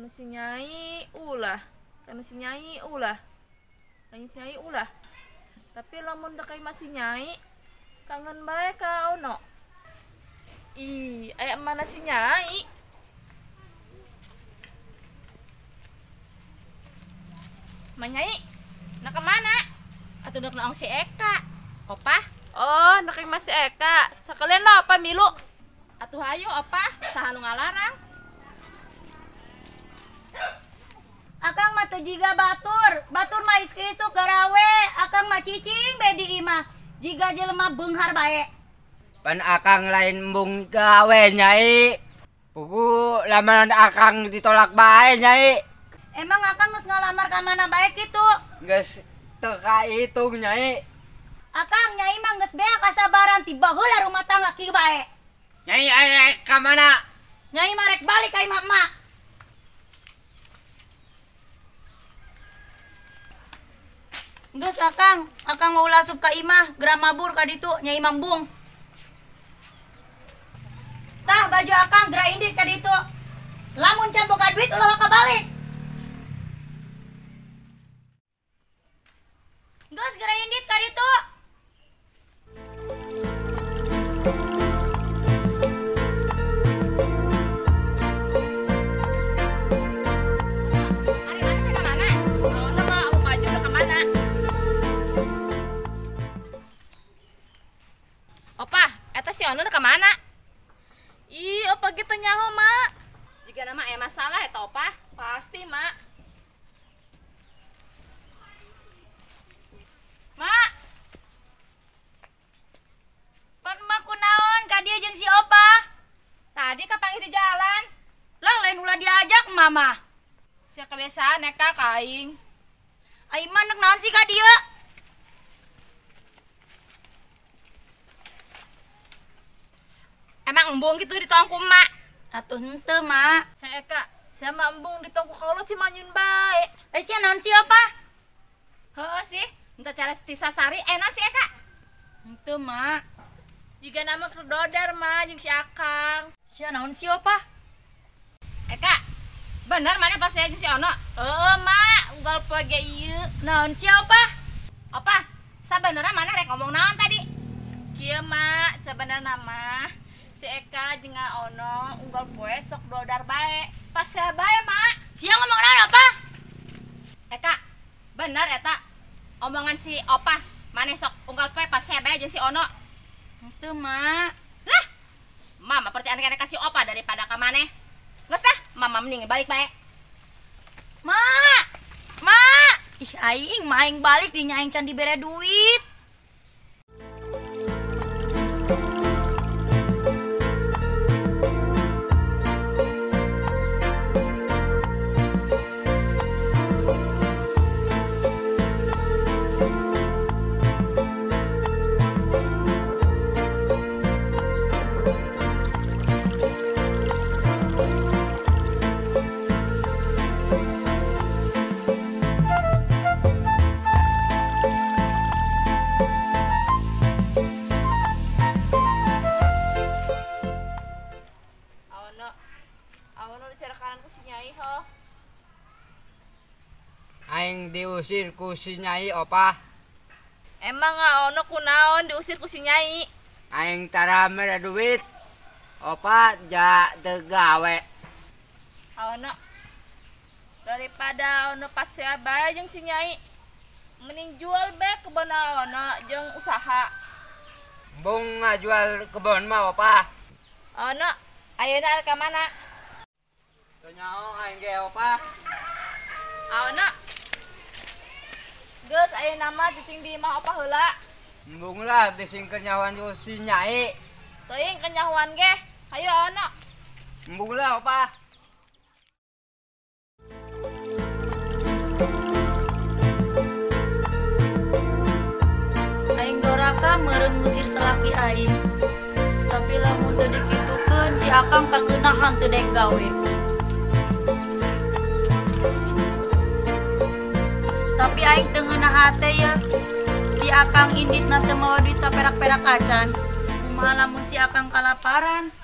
Kanu si Nyai ulah. Kanu si Nyai ulah. Kanu si Nyai ulah. Tapi lamun da kay masih Nyai kangen bae ka Ono. Ih, aya mana si Nyai? Manyai, nak kemana? Atuh dek naong si Eka. Opah? Oh, nak masih Eka. Sekalian lo apa milu? Atuh hayu opah, saha nu ngalarang? Akang mah teu jiga batur. Batur mah isuk garawe, akang mah cicing bae di imah. Jiga jelema beunghar bae. Pan akang lain embung gawe Nyai. Pugu lamaran akang ditolak bae Nyai. Emang akang geus ngalamar ka mana bae kitu? Geus teu kahitung Nyai. Akang Nyai mah geus bea kasabaran tiba heula rumah tangga kieu bae. Nyai arek ka mana? Nyai mah rek balik ka imah emak. Geus akang mau lasup ka imah, geura mabur ka ditu Nyai mambung. Tah baju akang geura indit ka ditu. Lamun can boga duit ulah ka balik. Geus geura indit ka ditu. Opah, eta si Ono ka mana? Ih, apa gitu nyaho, Mak? Jika nama masalah eta opah. Pasti, Mak. Mak. Pan emak kunaon ka dieu jeung si Opa? Tadi kapang di jalan. Lah lain ulah diajak mama. Sia kebiasaan Eka ka aing. Ai mah neuk naon sih ka dieu? Emang embung gitu di tongku emak. Atuh henteu, Mak. Heh Eka, sia mah embung di tongku kaulo Cimanyun bae. Sia naon sih Opa? Heuh sih, entah cara Tisasari enak sih Eka. Henteu, Mak. Jika nama kedodar mah jeung si Akang. Sia naon sih Opa? Eka, bener mana pas saya si Ono? Heeh, Mak, unggal poe ge ieu. Naon sih Opa? Opah, sabenerna mana rek ngomong naon tadi? Kieu Mak, sebenarnya mah si Eka jeung Ono unggal poe sok dodar bae. Pas sia bae, Mak. Sia ngomong naon Opa? Eka, bener eta omongan si Opah. Mana sok unggal poe pas saya bae jeung si Ono. Henteu, Mak. Lah, mama percaya kena kasih Opah daripada ka maneh. Geus tah, mama mending balik bae. Mak. Mak. Ih aing mah aing balik di nya aing can dibere duit. Ono dicerakanan ku si Nyai ho. Aing diusir ku si Nyai opah. Emang Ono kunaon diusir ku si Nyai? Aing tara mere duit. Opah ja teu gawe. Ono daripada Ono pas sia bae jeung si Nyai, mending jual bae kebon Ono jeung usaha. Embung ngajual kebon mah opah. Ono ayeuna ka mana? Teu nyaho aing ge opah. Ono geus ayeuna mah cicing di imah opah heula. Embung lah disingkeun nyawan ku si Nyai. Teuing kenyahuan ge. Hayu Ono. Embung lah opah. Aing doraka meureun ngusir salaki aing. Tapi lamun teu dikitukeun si Akang kageunahan teu dek gawe. Tapi aing teu ngeunah hate ya. Si Akang inditna teu mawa duit saperak-perak acan. Kumaha lamun si Akang kalaparan?